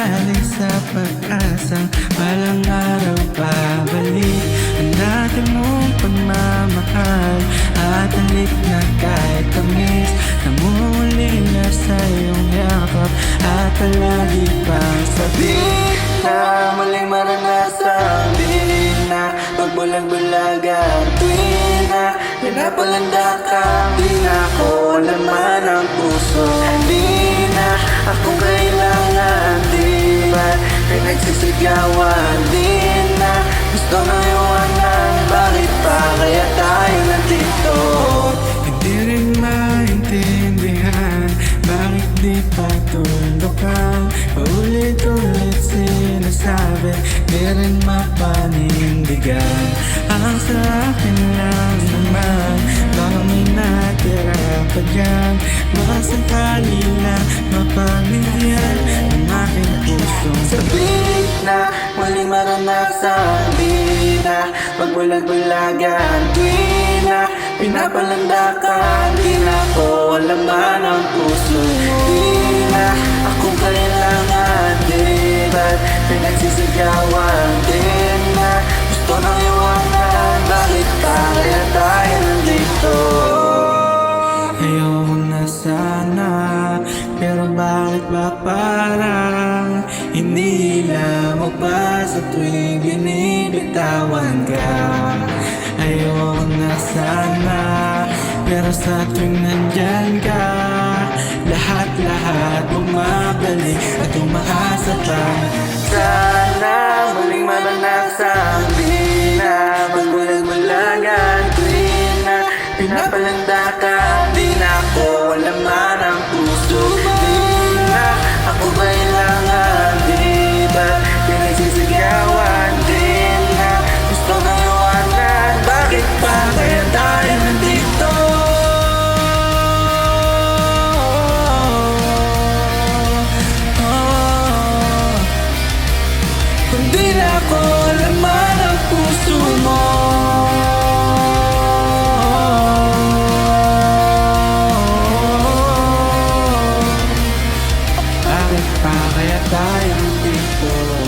galing sa pag-asang walang araw babalik ang dati mong pagmamahal at halik na kahit tamis namumuli na sa iyong yakap at palagi pang sabihin na muling maranasan. Di na pagbulag-bulagan tuwing na pinapalanda ka. Di na ako laman ang puso, di na ako kailangan. Di ba pinagsisigawan? Di na gusto na iwanan. Bakit pa kaya tayo nandito? Hindi rin maintindihan bakit di patuldukan. Paulit-ulit sinasabi, di rin mapanindigan. Ang sa akin lang naman, baka may natira pa dyan. Baka sakali lang mapamilyan ang aking pusong sabihin na muling maranasan. Di na pagbulag-bulagan, di na pinapalanda ka. Di na ako laman ang puso, di na ako kailangan. Di ba't pinagsisigawan? Di na gusto nang iwanan. Bakit pa kaya tayo nandito? Ayoko na sana, pero bakit ba parang hinihila mo pa sa tuwing binibitawan ka? Ayoko na sana, pero sa tuwing nandyan ka, lahat-lahat bumabalik at umaasa pa. Sana muling maranasan, di na magbulag-bulagan. Tuwing na pinapalanda ka, di na ako laman ang puso, di na ako kailangan. Di ba pinagsisigawan? Di na gusto na iwanan. Bakit pa kaya tayo nandito? Kung di na ako laman ang puso mo, bakit pa kaya tayo nandito?